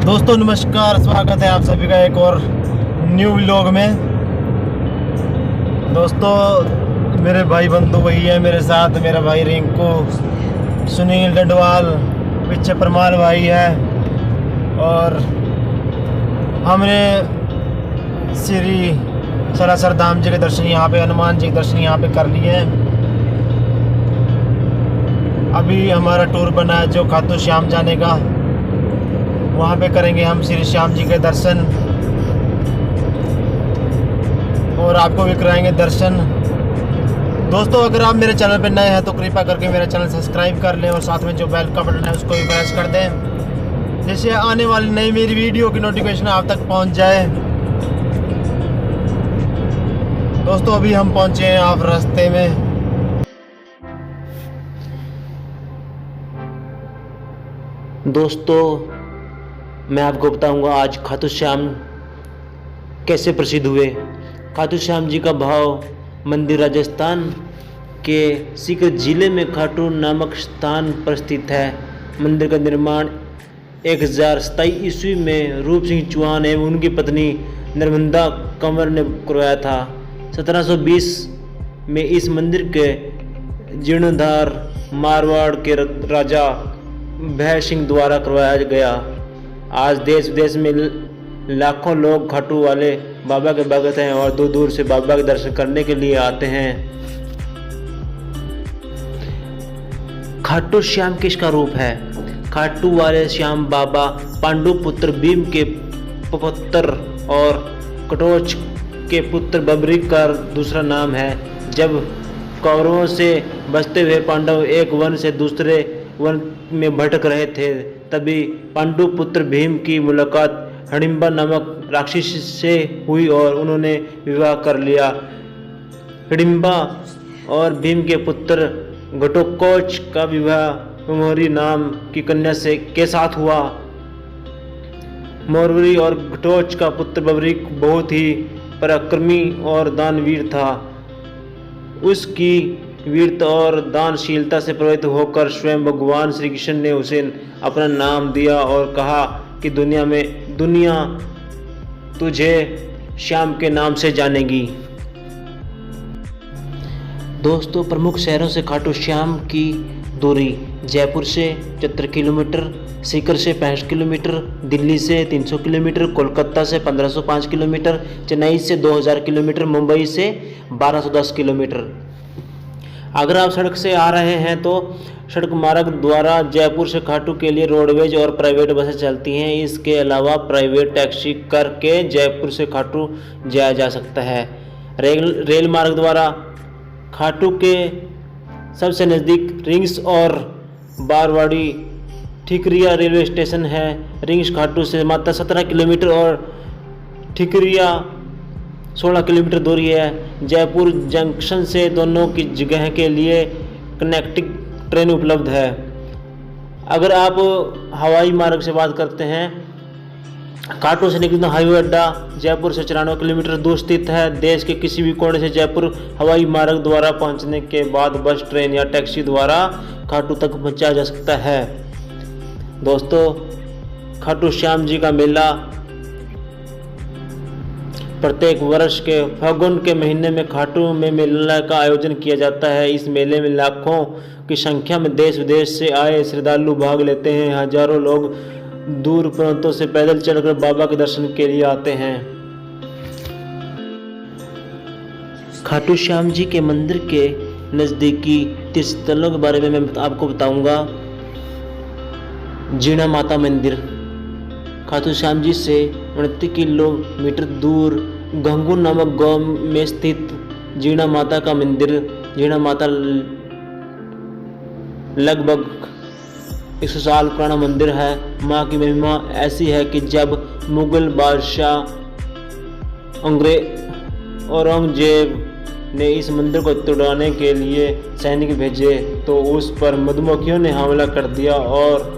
दोस्तों नमस्कार, स्वागत है आप सभी का एक और न्यू व्लॉग में। दोस्तों मेरे भाई बंधु वही है मेरे साथ, मेरा भाई रिंकू, सुनील डंडवाल, पीछे परमाल भाई है। और हमने श्री सरासर धाम जी के दर्शन यहाँ पे, हनुमान जी के दर्शन यहाँ पे कर लिए हैं। अभी हमारा टूर बना है जो खाटू श्याम जाने का, वहाँ पे करेंगे हम श्री श्याम जी के दर्शन और आपको भी कराएंगे दर्शन। दोस्तों अगर आप मेरे चैनल पे नए हैं तो कृपया करके मेरा चैनल सब्सक्राइब कर लें और साथ में जो बेल का बटन है उसको भी प्रेस कर दें, जिससे आने वाली नई मेरी वीडियो की नोटिफिकेशन आप तक पहुंच जाए। दोस्तों अभी हम पहुंचे हैं आप रास्ते में। दोस्तों मैं आपको बताऊंगा आज खाटू श्याम कैसे प्रसिद्ध हुए। खाटू श्याम जी का भाव मंदिर राजस्थान के सीकर जिले में खाटू नामक स्थान पर स्थित है। मंदिर का निर्माण 1027 ईस्वी में रूप सिंह चौहान एवं उनकी पत्नी नर्मदा कंवर ने करवाया था। 1720 में इस मंदिर के जीर्णोद्धार मारवाड़ के राजा भय सिंह द्वारा करवाया गया। आज देश विदेश में लाखों लोग खाटू वाले बाबा के भक्त हैं और दूर दूर से बाबा के दर्शन करने के लिए आते हैं। खाटू श्याम किसका रूप है? खाटू वाले श्याम बाबा पांडु पुत्र भीम के पुत्र और कटोच के पुत्र बबरी का दूसरा नाम है। जब कौरवों से बचते हुए पांडव एक वन से दूसरे वन में भटक रहे थे, तभी पांडु पुत्र भीम की मुलाकात हिडिंबा नामक राक्षसी से हुई और उन्होंने विवाह कर लिया। हिडिंबा और भीम के पुत्र घटोत्कच का विवाह मोरवरी नाम की कन्या से के साथ हुआ। मोरवरी और घटोत्कच का पुत्र बबरी बहुत ही पराक्रमी और दानवीर था। उसकी वीरता और दानशीलता से प्रभावित होकर स्वयं भगवान श्री कृष्ण ने उसे अपना नाम दिया और कहा कि दुनिया तुझे श्याम के नाम से जानेगी। दोस्तों प्रमुख शहरों से खाटू श्याम की दूरी जयपुर से 74 किलोमीटर, सीकर से 65 किलोमीटर, दिल्ली से 300 किलोमीटर, कोलकाता से 1505 किलोमीटर, चेन्नई से 2000 किलोमीटर, मुंबई से 1210 किलोमीटर। अगर आप सड़क से आ रहे हैं तो सड़क मार्ग द्वारा जयपुर से खाटू के लिए रोडवेज और प्राइवेट बसें चलती हैं। इसके अलावा प्राइवेट टैक्सी करके जयपुर से खाटू जाया जा सकता है। रेल मार्ग द्वारा खाटू के सबसे नज़दीक रिंग्स और बारवाड़ी ठिकरिया रेलवे स्टेशन है। रिंग्स खाटू से मात्र 17 किलोमीटर और ठिकरिया 16 किलोमीटर दूरी है। जयपुर जंक्शन से दोनों की जगह के लिए कनेक्टिंग ट्रेन उपलब्ध है। अगर आप हवाई मार्ग से बात करते हैं, खाटू से निकलना हाईवे अड्डा जयपुर से 94 किलोमीटर दूर स्थित है। देश के किसी भी कोने से जयपुर हवाई मार्ग द्वारा पहुंचने के बाद बस, ट्रेन या टैक्सी द्वारा खाटू तक पहुंचाया जा सकता है। दोस्तों खाटू श्याम जी का मेला प्रत्येक वर्ष के फागुन के महीने में खाटू में मेला का आयोजन किया जाता है। इस मेले में लाखों की संख्या में देश विदेश से आए श्रद्धालु भाग लेते हैं। हजारों लोग दूर प्रांतों से पैदल चलकर बाबा के दर्शन के लिए आते हैं। खाटू श्याम जी के मंदिर के नज़दीकी तीर्थस्थलों के बारे में मैं आपको बताऊंगा। जीणा माता मंदिर खाटू श्याम जी से 29 किलोमीटर दूर गंगू नामक गांव में स्थित जीणा माता का मंदिर। जीणा माता लगभग 100 साल पुराना मंदिर है। माँ की महिमा ऐसी है कि जब मुगल बादशाह औरंगजेब ने इस मंदिर को तोड़ने के लिए सैनिक भेजे तो उस पर मधुमक्खियों ने हमला कर दिया और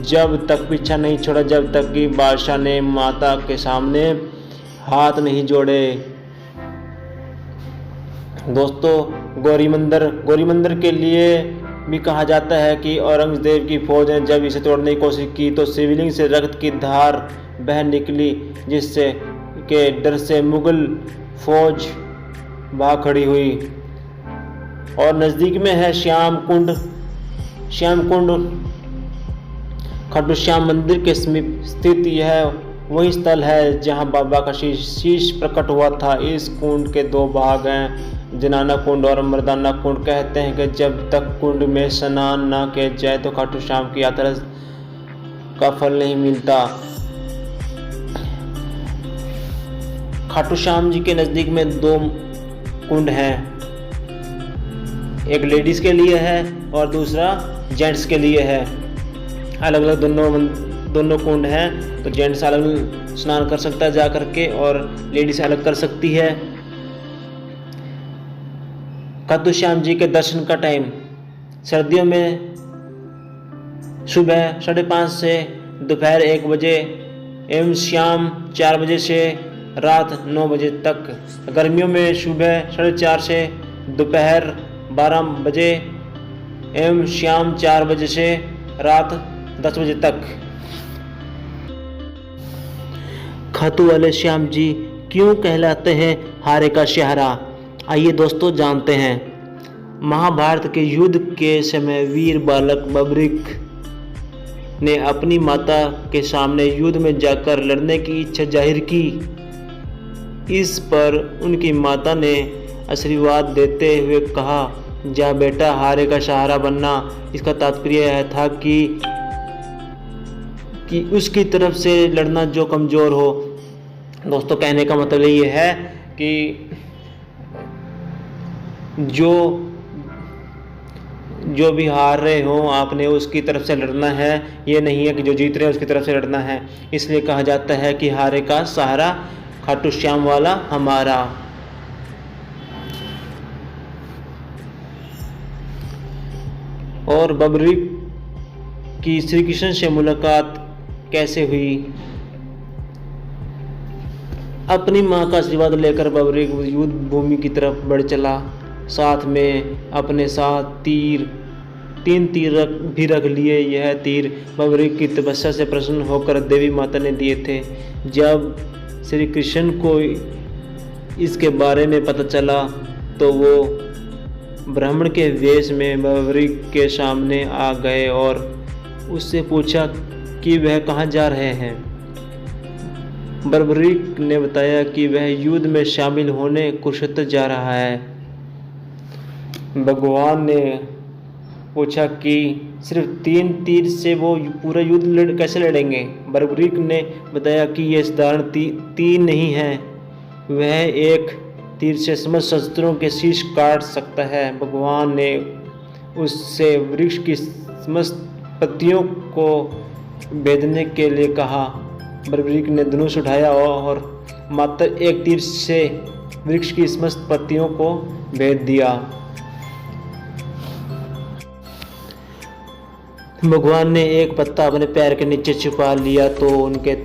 जब तक पीछा नहीं छोड़ा, जब तक कि बादशाह ने माता के सामने हाथ नहीं जोड़े। दोस्तों गौरी मंदिर के लिए भी कहा जाता है कि औरंगजेब की फौज ने जब इसे तोड़ने की कोशिश की तो शिवलिंग से रक्त की धार बह निकली, जिससे के डर से मुगल फौज भाग खड़ी हुई। और नज़दीक में है श्याम कुंड। श्याम कुंड खाटू श्याम मंदिर के समीप स्थित यह वही स्थल है जहां बाबा का शीश प्रकट हुआ था। इस कुंड के दो भाग हैं, जनाना कुंड और मर्दाना कुंड। कहते हैं कि जब तक कुंड में स्नान न किया जाए तो खाटू श्याम की यात्रा का फल नहीं मिलता। खाटू श्याम जी के नज़दीक में दो कुंड हैं, एक लेडीज़ के लिए है और दूसरा जेंट्स के लिए है। अलग अलग दोनों कुंड हैं, तो जेंट्स अलग स्नान कर सकता है जा करके और लेडीज अलग कर सकती है। खाटू श्याम जी के दर्शन का टाइम सर्दियों में सुबह 5:30 से दोपहर 1 बजे एवं शाम 4 बजे से रात 9 बजे तक। गर्मियों में सुबह 4:30 से दोपहर 12 बजे एवं शाम 4 बजे से रात 10 बजे तक। खाटू वाले श्याम जी क्यों कहलाते हैं हारे का सहारा? आइए दोस्तों जानते हैं। महाभारत के युद्ध के समय वीर बालक बबरिक ने अपनी माता के सामने युद्ध में जाकर लड़ने की इच्छा जाहिर की। इस पर उनकी माता ने आशीर्वाद देते हुए कहा, जा बेटा, हारे का सहारा बनना। इसका तात्पर्य यह था कि उसकी तरफ से लड़ना जो कमज़ोर हो। दोस्तों, कहने का मतलब ये है कि जो भी हार रहे हो आपने उसकी तरफ से लड़ना है, ये नहीं है कि जो जीत रहे हैं उसकी तरफ से लड़ना है। इसलिए कहा जाता है कि हारे का सहारा खाटू श्याम वाला हमारा। और बबरिक की श्री कृष्ण से मुलाकात कैसे हुई? अपनी मां का आशीर्वाद लेकर बबरिक युद्ध भूमि की तरफ बढ़ चला। साथ में अपने साथ 3 तीर भी रख लिए। यह तीर बबरिक की तपस्या से प्रसन्न होकर देवी माता ने दिए थे। जब श्री कृष्ण को इसके बारे में पता चला तो वो ब्राह्मण के वेश में बबरिक के सामने आ गए और उससे पूछा कि वह कहाँ जा रहे हैं। बबरिक ने बताया कि वह युद्ध में शामिल होने कुरुक्षेत्र जा रहा है। भगवान ने पूछा कि सिर्फ 3 तीर से वो पूरा युद्ध कैसे लड़ेंगे। बबरिक ने बताया कि यह साधारण तीर नहीं है, वह एक तीर से समस्त शस्त्रों के शीश काट सकता है। भगवान ने उससे वृक्ष की समस्त पत्तियों को भेदने के लिए कहा। बबरिक ने धनुष उठाया और मात्र एक तीर से वृक्ष की समस्त पत्तियों को भेद दिया। भगवान ने एक पत्ता अपने पैर के नीचे छुपा लिया तो उनके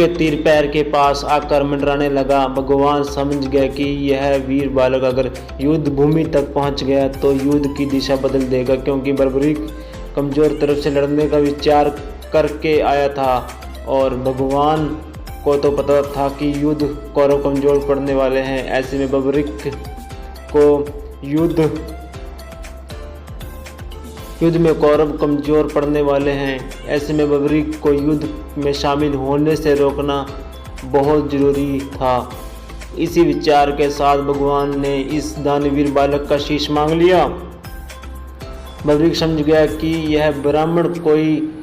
तीर पैर के पास आकर मंडराने लगा। भगवान समझ गए कि यह वीर बालक अगर युद्ध भूमि तक पहुंच गया तो युद्ध की दिशा बदल देगा, क्योंकि बबरिक कमज़ोर तरफ से लड़ने का विचार करके आया था और भगवान को तो पता था कि युद्ध कौरव कमज़ोर पड़ने वाले हैं। ऐसे में बबरिक को युद्ध में कौरव कमज़ोर पड़ने वाले हैं। ऐसे में बबरिक को युद्ध में शामिल होने से रोकना बहुत ज़रूरी था। इसी विचार के साथ भगवान ने इस दानवीर बालक का शीश मांग लिया। बबरिक समझ गया कि यह ब्राह्मण कोई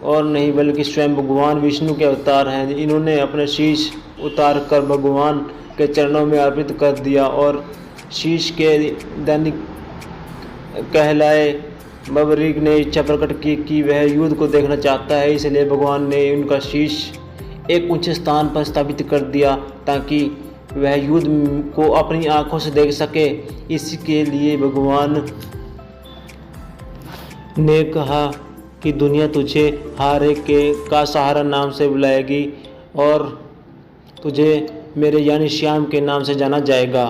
और नहीं बल्कि स्वयं भगवान विष्णु के अवतार हैं। इन्होंने अपने शीश उतार कर भगवान के चरणों में अर्पित कर दिया और शीश के दैनिक कहलाए। बबरिक ने इच्छा प्रकट की कि वह युद्ध को देखना चाहता है, इसलिए भगवान ने उनका शीश एक ऊंचे स्थान पर स्थापित कर दिया ताकि वह युद्ध को अपनी आंखों से देख सके। इसके लिए भगवान ने कहा कि दुनिया तुझे हारे का सहारा नाम से बुलाएगी और तुझे मेरे यानी श्याम के नाम से जाना जाएगा।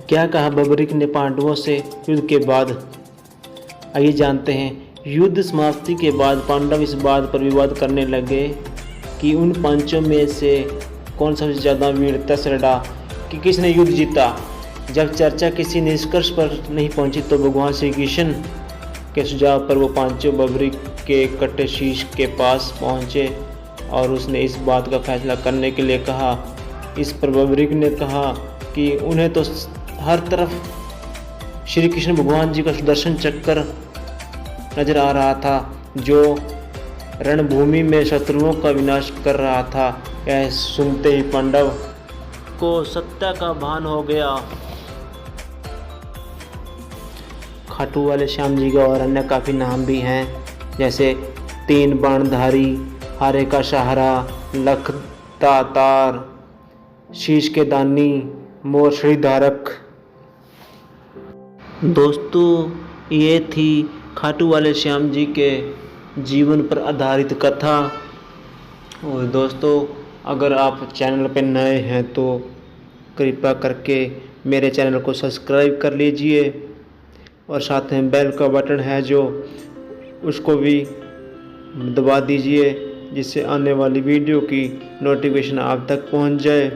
क्या कहा बबरिक ने पांडवों से युद्ध के बाद? आइए जानते हैं। युद्ध समाप्ति के बाद पांडव इस बात पर विवाद करने लगे कि उन पांचों में से कौन सबसे ज़्यादा वीरता से लड़ा, कि किसने युद्ध जीता। जब चर्चा किसी निष्कर्ष पर नहीं पहुंची तो भगवान श्री कृष्ण के सुझाव पर वो पांचों बबरिक के कटे शीश के पास पहुंचे और उसने इस बात का फैसला करने के लिए कहा। इस पर बबरिक ने कहा कि उन्हें तो हर तरफ श्री कृष्ण भगवान जी का सुदर्शन चक्र नजर आ रहा था जो रणभूमि में शत्रुओं का विनाश कर रहा था। यह सुनते ही पांडव को सत्ता का भान हो गया। खाटू वाले श्याम जी का और अन्य काफ़ी नाम भी हैं, जैसे तीन बाणधारी, हारे का सहारा, लख दातार, शीश के दानी, मोर श्रीधारक। दोस्तों, ये थी खाटू वाले श्याम जी के जीवन पर आधारित कथा। और दोस्तों, अगर आप चैनल पर नए हैं तो कृपया करके मेरे चैनल को सब्सक्राइब कर लीजिए और साथ में बेल का बटन है जो उसको भी दबा दीजिए, जिससे आने वाली वीडियो की नोटिफिकेशन आप तक पहुंच जाए।